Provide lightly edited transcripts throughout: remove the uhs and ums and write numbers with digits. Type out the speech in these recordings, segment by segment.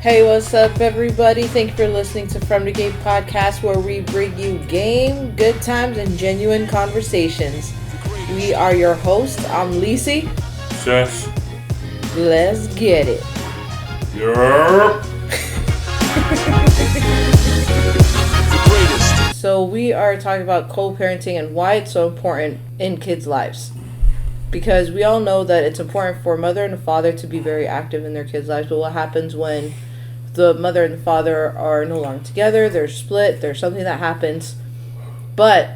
Hey, what's up, everybody? Thank you for listening to From the Gate podcast, where we bring you game, good times, and genuine conversations. We are your hosts. I'm Lisi. Ses. Let's get it. Yeah. So we are talking about co-parenting and why it's so important in kids' lives. Because we all know that it's important for a mother and a father to be very active in their kids' lives. But what happens when the mother and the father are no longer together, they're split, there's something that happens, but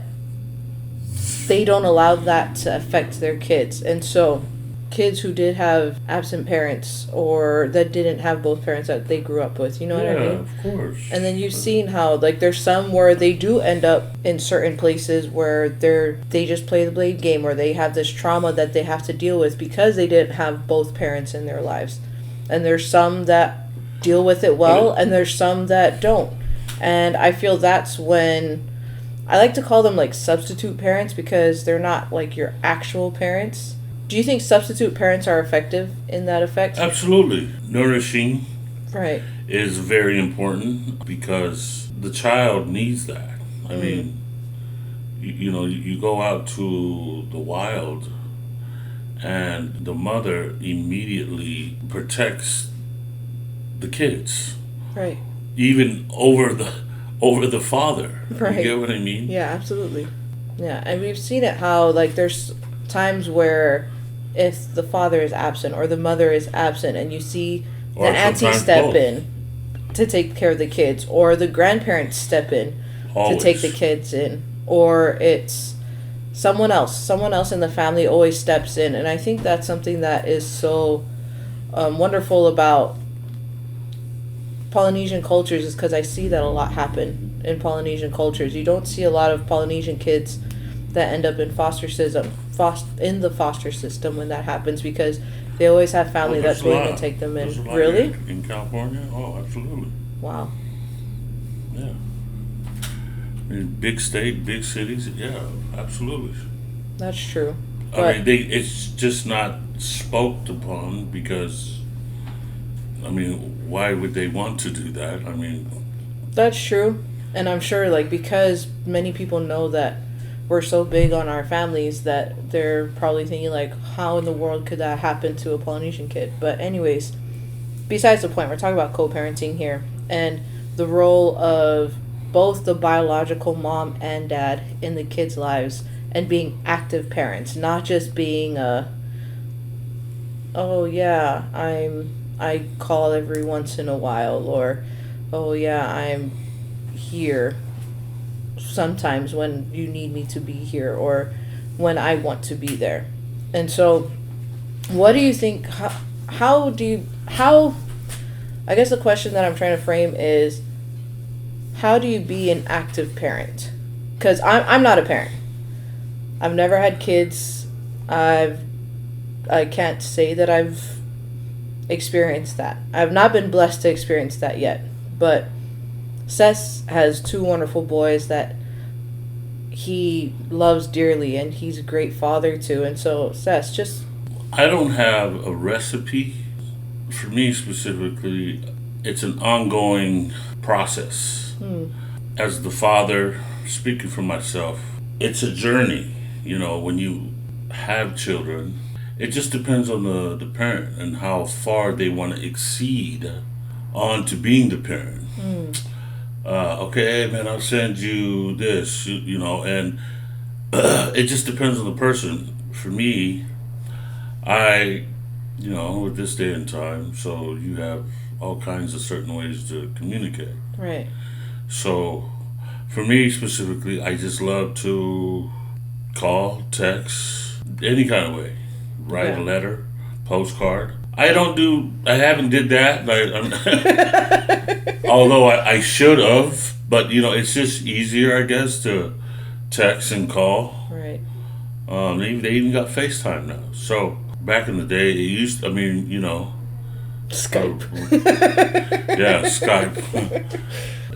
they don't allow that to affect their kids. And so kids who did have absent parents or that didn't have both parents that they grew up with, you know what I mean? Yeah, of course. And then you've seen how there's some where they do end up in certain places where they just play the blame game, or they have this trauma that they have to deal with because they didn't have both parents in their lives. And there's some that deal with it well, and there's some that don't. And I feel that's when I like to call them substitute parents, because they're not your actual parents. Do you think substitute parents are effective in that effect? Absolutely. Nourishing Right. is very important because the child needs that. I mean, you go out to the wild and the mother immediately protects the kids. Right. Even over the father. Right. You get what I mean? Yeah, absolutely. Yeah, and we've seen it how there's times where if the father is absent or the mother is absent, and you see the auntie step in to take care of the kids, or the grandparents step in to take the kids in, or it's someone else in the family always steps in. And I think that's something that is so wonderful about Polynesian cultures, is because I see that a lot happen in Polynesian cultures. You don't see a lot of Polynesian kids that end up in in the foster system when that happens, because they always have family that's willing to take them in. Really? In California? Oh, absolutely. Wow. Yeah. In big state, big cities, yeah, absolutely. That's true. I mean, it's just not spoke upon because, why would they want to do that? That's true. And I'm sure, because many people know that we're so big on our families, that they're probably thinking, how in the world could that happen to a Polynesian kid? But anyways, besides the point, we're talking about co-parenting here, and the role of both the biological mom and dad in the kids' lives, and being active parents, not just being I call every once in a while, or I'm here sometimes when you need me to be here, or when I want to be there. And so what do you think, how I guess the question that I'm trying to frame is, how do you be an active parent? Because I'm not a parent. I've never had kids. I can't say that I've experienced that. I've not been blessed to experience that yet. But Ses has two wonderful boys that he loves dearly, and he's a great father too. And so, Ses, I don't have a recipe. For me specifically, it's an ongoing process. As the father, speaking for myself, it's a journey. When you have children, it just depends on the parent and how far they want to exceed on to being the parent. Okay, man, I'll send you this, and it just depends on the person. For me, with this day and time, so you have all kinds of certain ways to communicate. Right. So, for me specifically, I just love to call, text, any kind of way. Write a letter, postcard. I haven't did that. Although I should have, but it's just easier, I guess, to text and call. Right. They even got FaceTime now. So back in the day, it used. Skype. Yeah, Skype.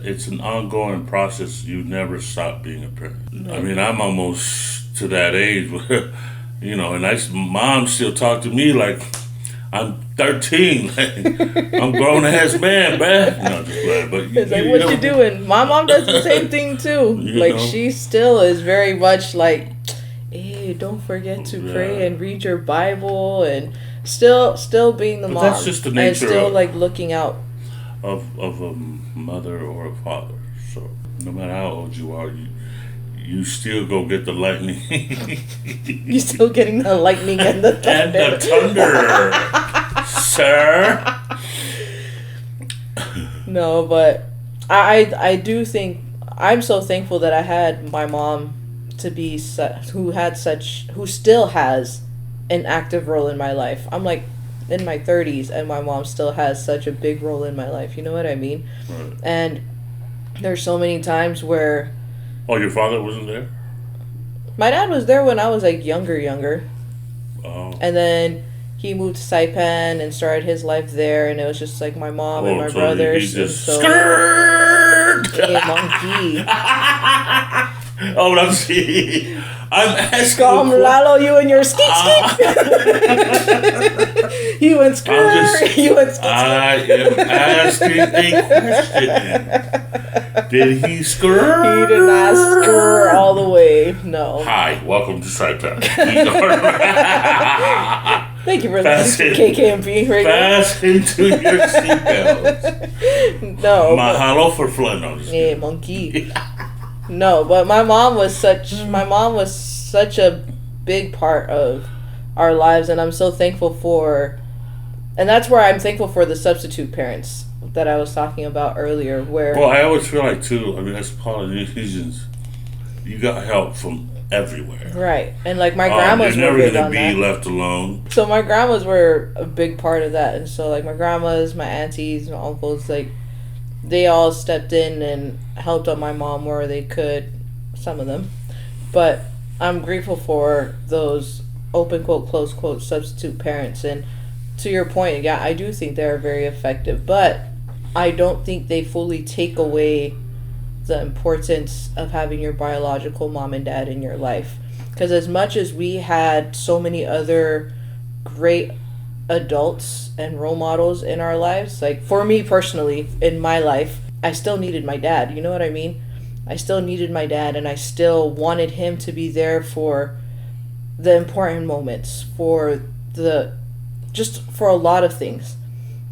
It's an ongoing process. You never stop being a parent. Right. I'm almost to that age where, and mom still talk to me like I'm 13. Like, I'm grown ass man, man. No, just playing. But it's like, what you doing? My mom does the same thing too. Like, she still is very much like, hey, don't forget to pray and read your Bible, and still being the mom. That's just the nature and still like looking out of a mother or a father. So no matter how old you are, you still go get the lightning. You're still getting the lightning and the thunder. And the thunder, sir. No, but I do think I'm so thankful that I had my mom to be who still has an active role in my life. I'm like in my 30s and my mom still has such a big role in my life. You know what I mean? Right. And there's so many times where... Oh, your father wasn't there? My dad was there when I was like younger. Oh. And then he moved to Saipan and started his life there, and it was just like my mom and my brothers. He just skirt! Hey, monkey. Oh, I'm asking. Lalo, you and your skeet. You went skirt. You went skeet. I am asking a question. Did he skirt? He did not skirt all the way. No. Hi, welcome to Saipan. Thank you for listening to KKMP radio. Fast into your seatbelts. No. Mahalo for flying. Hey, monkey. No, but my mom was such a big part of our lives, and I'm so thankful for, and that's where I'm thankful for the substitute parents that I was talking about earlier. Where I always feel like too. I mean, as Polynesians, you got help from everywhere, right? And like my grandmas you're were never big gonna on be that. left alone. So my grandmas were a big part of that, and so like my grandmas, my aunties, my uncles, like they all stepped in and helped out my mom where they could, some of them. But I'm grateful for those open quote, close quote, substitute parents. And to your point, yeah, I do think they're very effective. But I don't think they fully take away the importance of having your biological mom and dad in your life. Because as much as we had so many other great adults and role models in our lives, like for me personally in my life, I still needed my dad. You know what I mean? I still needed my dad, and I still wanted him to be there for the important moments, for a lot of things.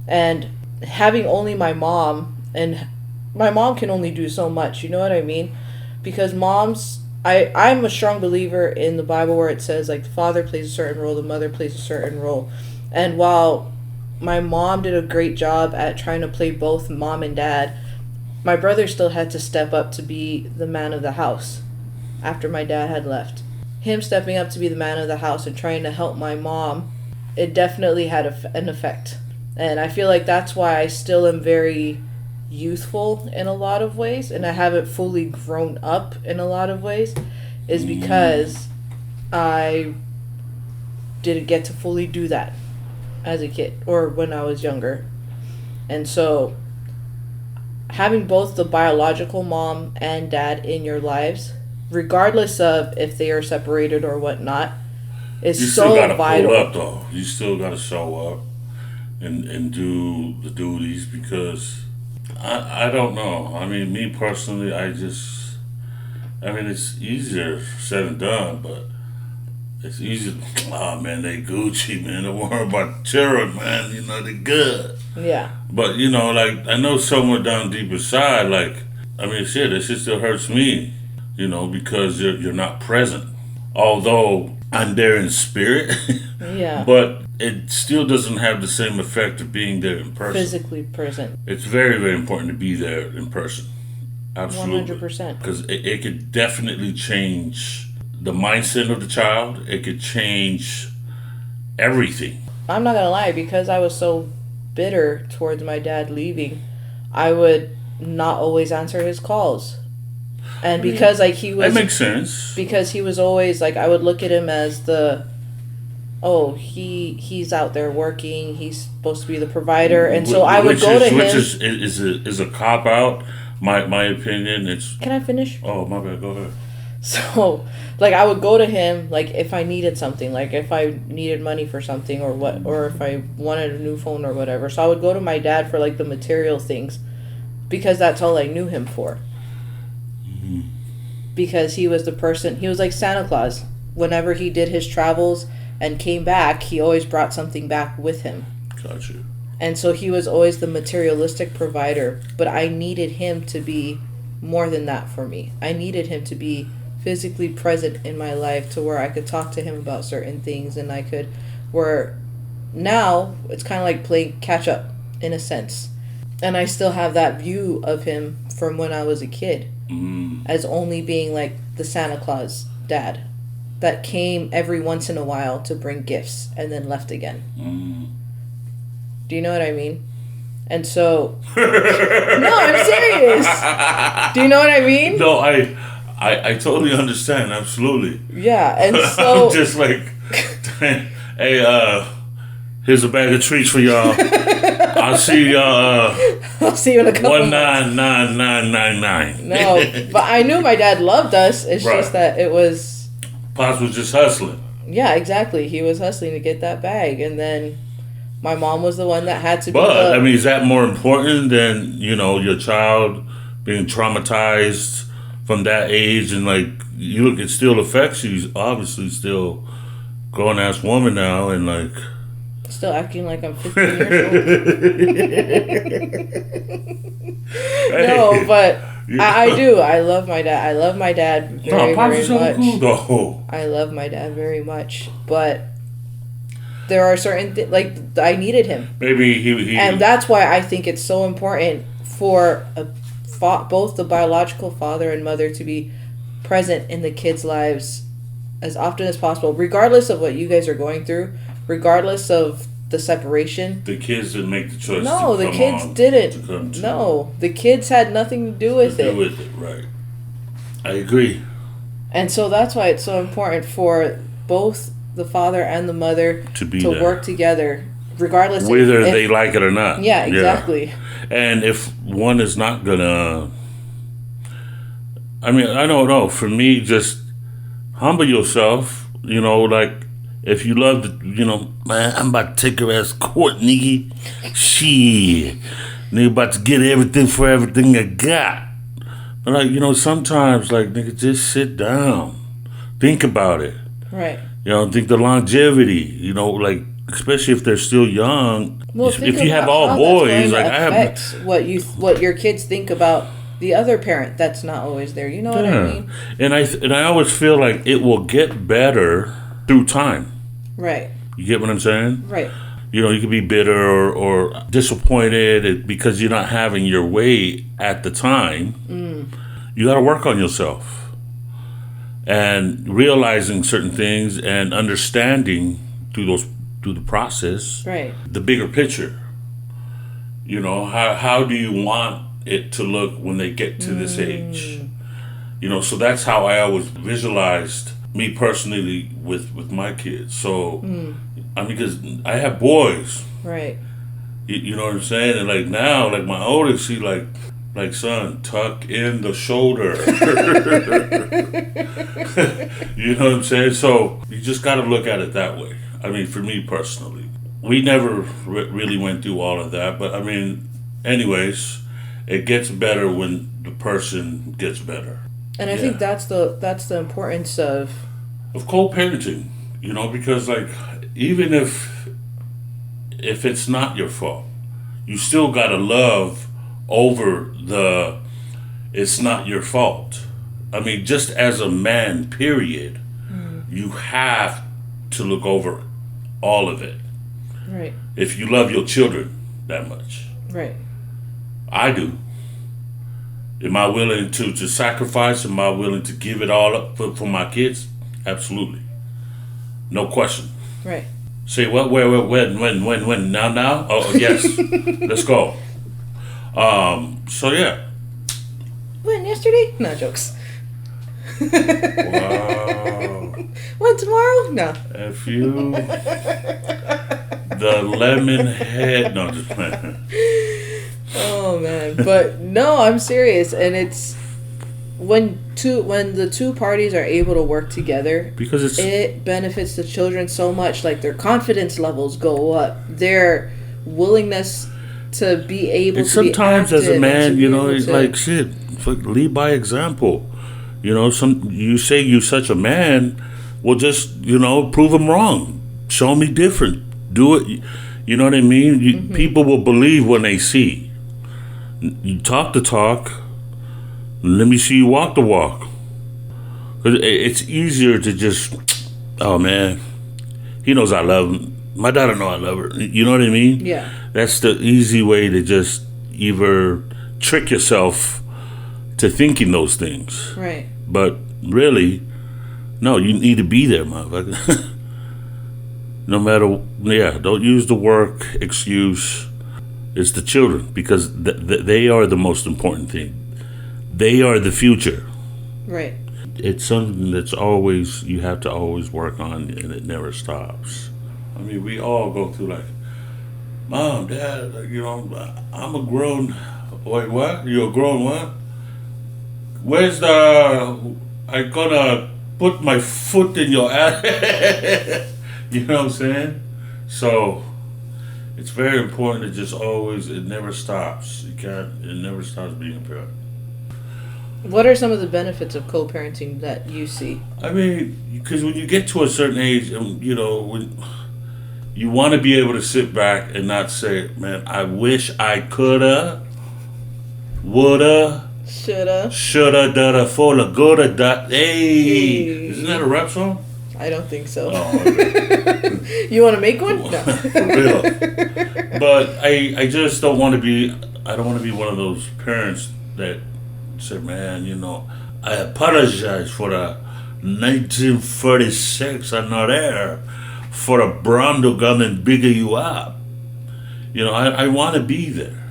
And having only my mom, and my mom can only do so much, you know what I mean? Because I'm a strong believer in the Bible where it says like the father plays a certain role, the mother plays a certain role. And while my mom did a great job at trying to play both mom and dad, my brother still had to step up to be the man of the house after my dad had left. Him stepping up to be the man of the house and trying to help my mom, it definitely had an effect. And I feel like that's why I still am very youthful in a lot of ways, and I haven't fully grown up in a lot of ways, is because I didn't get to fully do that as a kid or when I was younger. And so having both the biological mom and dad in your lives, regardless of if they are separated or whatnot, is so vital. You still gotta pull up though. You still gotta show up and do the duties, because I don't know. I mean, me personally, it's easier said than done, but it's easy. Oh man, they Gucci, man. Don't worry about children, man. You know, they good. Yeah. But you know, like I know somewhere down deep inside, like shit, it still hurts me. You know, because you're not present. Although I'm there in spirit. Yeah. But it still doesn't have the same effect of being there in person. Physically present. It's very, very important to be there in person. Absolutely. 100%. Because it could definitely change the mindset of the child. It could change everything. I'm not gonna lie, because I was so bitter towards my dad leaving, I would not always answer his calls. And because like he was, that makes sense. Because he was always like, I would look at him as he's out there working, he's supposed to be the provider, and so I would go to him. Which is a cop out. My opinion. It's. Can I finish? Oh, my bad. Go ahead. So, like, I would go to him, like, if I needed something, like, if I needed money for something or what, or if I wanted a new phone or whatever. So I would go to my dad for, like, the material things because that's all I knew him for. Mm-hmm. Because he was the person, he was like Santa Claus. Whenever he did his travels and came back, he always brought something back with him. Gotcha. And so he was always the materialistic provider, but I needed him to be more than that for me. I needed him to be physically present in my life to where I could talk to him about certain things, and I could, where now it's kind of like playing catch up in a sense. And I still have that view of him from when I was a kid as only being like the Santa Claus dad that came every once in a while to bring gifts and then left again. Do you know what I mean? And so, no, I'm serious. Do you know what I mean? No, I totally understand. Absolutely. Yeah, and so I'm just like, hey, here's a bag of treats for y'all. I'll see y'all. I'll see you in a couple. 199999. No, but I knew my dad loved us. It's Right. just that it was. Pops was just hustling. Yeah, exactly. He was hustling to get that bag, and then my mom was the one that had to. But I mean, is that more important than your child being traumatized from that age, and like you look, it still affects you. She's obviously still grown ass woman now, and like still acting like I'm 15 years old. No, but I do. I love my dad. I love my dad very, very much. Cool, though. I love my dad very much, but there are certain things, like, I needed him. Maybe he and that's why I think it's so important for both the biological father and mother to be present in the kids' lives as often as possible, regardless of what you guys are going through, regardless of the separation. The kids didn't make the choice. No, the kids didn't. No, the kids had nothing to do with it. Right. I agree. And so that's why it's so important for both the father and the mother to work together, regardless whether they like it or not. Yeah, exactly. Yeah. And if one is not gonna, I mean, I don't know. For me, just humble yourself. Like if you love man, I'm about to take her ass court, nigga. Shit, nigga, about to get everything for everything I got. But like, sometimes like nigga, just sit down, think about it. Right. Think the longevity. Like especially if they're still young. Well, if you have all boys, like I have, what your kids think about the other parent that's not always there. You know what I mean? And I always feel like it will get better through time. Right. You get what I'm saying? Right. You could be bitter or disappointed because you're not having your way at the time. You got to work on yourself and realizing certain things and understanding through the process. Right. The bigger picture. How do you want it to look when they get to this age? So that's how I always visualized me personally with my kids. So I mean, because I have boys, right? You know what I'm saying? And like now, like my oldest, she like son, tuck in the shoulder. You know what I'm saying? So you just got to look at it that way. I mean, for me personally, we never really went through all of that, but I mean, anyways, it gets better when the person gets better. And I think that's the importance of co-parenting, because like even if it's not your fault, you still gotta love over the it's not your fault. I mean, just as a man, period, you have to look over all of it. Right. If you love your children that much. Right. I do. Am I willing to sacrifice? Am I willing to give it all up for my kids? Absolutely. No question. Right. Say what, where, when, now? Oh, yes. Let's go. So, yeah. When, yesterday? No, jokes. Wow. When, tomorrow? No. F you. The lemon head. No, just playing. Oh, man. But, no, I'm serious. And it's when the two parties are able to work together, because it benefits the children so much. Like their confidence levels go up, their willingness to be able to sometimes be as a man, it's to, like shit. Lead by example. You say you're such a man. Well, just prove them wrong. Show me different. Do it. You know what I mean? People will believe when they see. You talk the talk. Let me see you walk the walk. 'Cause it's easier to just, oh man, he knows I love him. My daughter know I love her. You know what I mean? Yeah. That's the easy way to just either trick yourself to thinking those things. Right. But really, no, you need to be there, motherfucker. No matter, don't use the work excuse. It's the children, because they are the most important thing. They are the future. Right. It's something that's always, you have to always work on, and it never stops. I mean, we all go through like, Mom, Dad, I'm a grown, wait, what? You're a grown what? Where's I gonna put my foot in your ass? You know what I'm saying? So, it's very important to just always, it never stops. It never stops being a parent. What are some of the benefits of co-parenting that you see? I mean, because when you get to a certain age, when you want to be able to sit back and not say, man, I wish I coulda, woulda, shoulda, dada, folda, goulda, da. Hey, isn't that a rap song? I don't think so. Oh, okay. You want to make one? No. For real. But I just don't want to be. I don't want to be one of those parents that say, man, I apologize for the 1946 I'm not there for a Brando gun and bigger you up. I want to be there.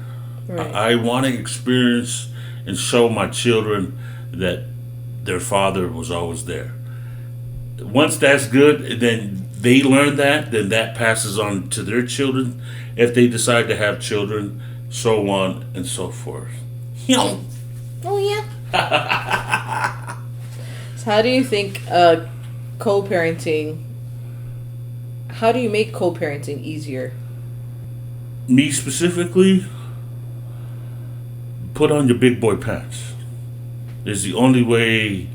Right. I want to experience and show my children that their father was always there. Once that's good, then they learn that, then that passes on to their children if they decide to have children, so on and so forth. Oh, yeah. So how do you think co-parenting, how do you make co-parenting easier? Me specifically, put on your big boy pants. It's the only way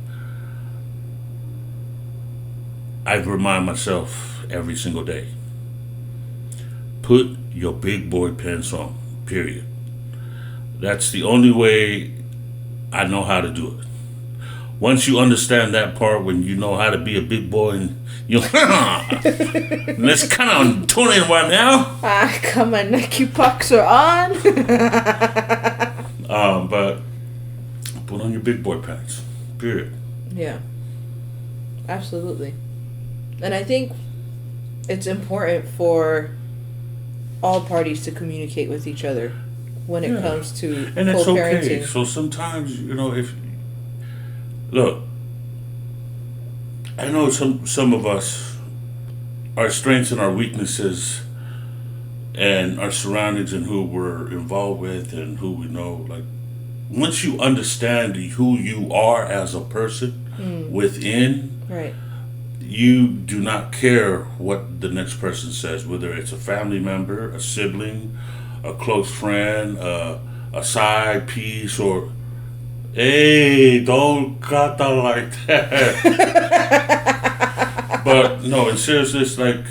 I remind myself every single day. Put your big boy pants on, period. That's the only way I know how to do it. Once you understand that part, when you know how to be a big boy, and let's kind of tune in right now. Come on, Nike pucks are on. But put on your big boy pants, period. Yeah, absolutely. And I think it's important for all parties to communicate with each other when it comes to and it's co-parenting. Okay. So sometimes, if look, I know some of us, our strengths and our weaknesses, and our surroundings and who we're involved with and who we know. Like, once you understand who you are as a person within, right, you do not care what the next person says, whether it's a family member, a sibling, a close friend, a side piece, or, hey, don't cut that like that. But no, in seriousness, like,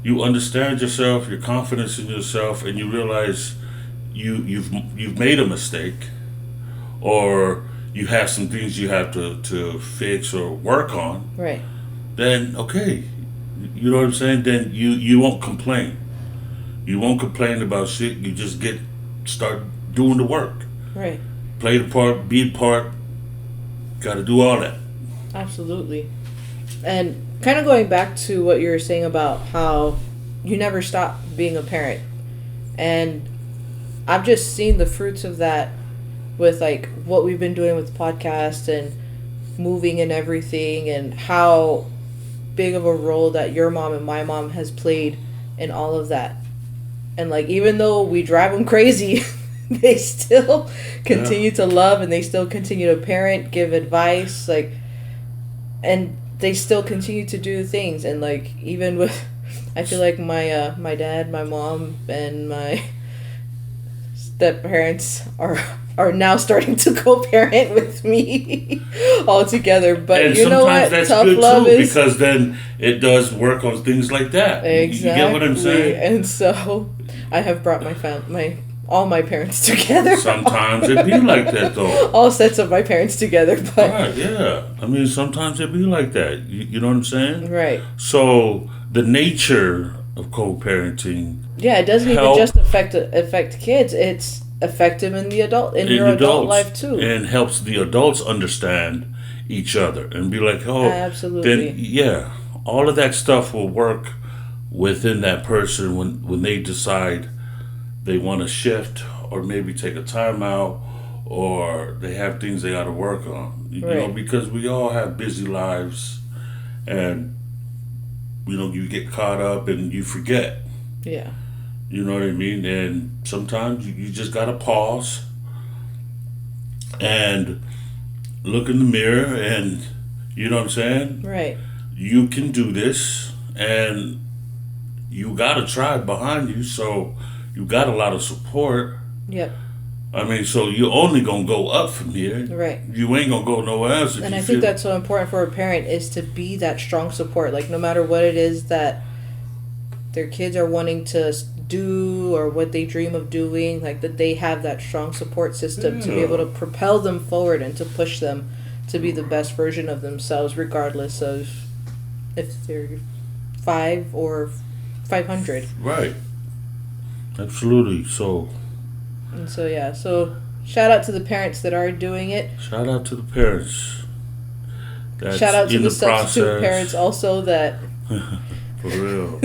you understand yourself, your confidence in yourself, and you realize you've made a mistake, or you have some things you have to fix or work on. right. Then okay, you know what I'm saying? Then you won't complain. You won't complain about shit. You just start doing the work. Right. Play the part, be the part. Got to do all that. Absolutely. And kind of going back to what you were saying about how you never stop being a parent. And I've just seen the fruits of that with like what we've been doing with the podcast and moving and everything, and how big of a role that your mom and my mom has played in all of that. And like, even though we drive them crazy, they still continue to love, and they still continue to parent, give advice, like, and they still continue to do things. And like, even with, I feel like my dad, my mom, and my step parents are now starting to co-parent with me all together. But and you know what? That's Tough good love too, is, because then it does work on things like that. exactly. You get what I'm saying? And so I have brought all my parents together. Sometimes it be like that though. All sets of my parents together, but Right, yeah. I mean, sometimes it be like that. You know what I'm saying? right. So the nature of co-parenting. Yeah, it doesn't even just affect kids. It's effective in your adult life too. And helps the adults understand each other and be like, oh, absolutely. then yeah, all of that stuff will work within that person when they decide they want to shift or maybe take a time out or they have things they got to work on. You know, because we all have busy lives and you know, you get caught up and you forget. Yeah. You know what I mean? And sometimes you just got to pause and look in the mirror and, you know what I'm saying? Right. You can do this and you got a tribe behind you, so you got a lot of support. Yep. I mean, so you're only going to go up from here. Right. You ain't going to go nowhere else. And I think that's so important for a parent is to be that strong support. Like, no matter what it is that their kids are wanting to do or what they dream of doing, like that they have that strong support system to be able to propel them forward and to push them to be the best version of themselves, regardless of if they're 5 or 500. Right. Absolutely. So yeah, so shout out to the parents that are doing it. Shout out to the parents. Shout out to the substitute parents also that for real.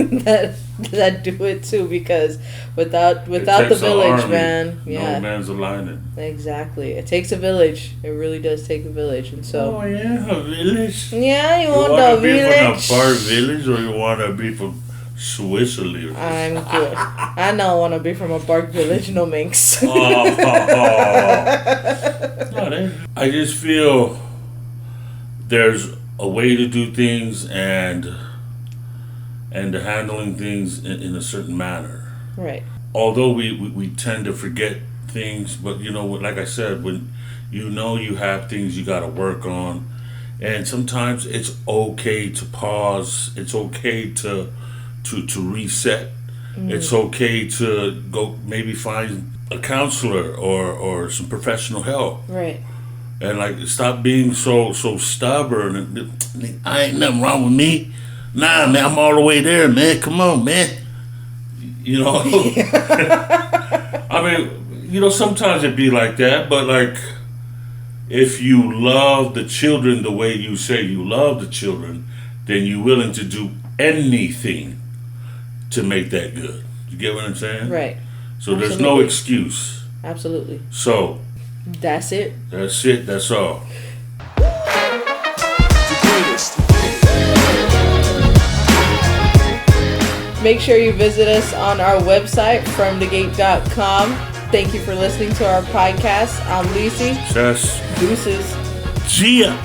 that do it too, because without the village, man, no man's alignment. Exactly, it takes a village. It really does take a village, and so. Oh yeah, a village. Yeah, you want a village? Be from a far village, or you want to be from Switzerland? I'm good. I don't want to be from a bark village, no minx. I just feel there's a way to do things and handling things in a certain manner. Right. Although we tend to forget things, but you know, like I said, when you know you have things you got to work on, and sometimes it's okay to pause. It's okay to reset. It's okay to go maybe find a counselor or some professional help. Right. And like stop being so stubborn. And I ain't nothing wrong with me. Nah, man, I'm all the way there, man. Come on, man. You know. I mean, you know, sometimes it be like that, but like if you love the children the way you say you love the children, then you're willing to do anything to make that good. You get what I'm saying? Right. So there's no excuse. Absolutely. So that's it. That's it. That's all. Make sure you visit us on our website, fromthegate.com. Thank you for listening to our podcast. I'm Lisi. Ses. Deuces. Gia.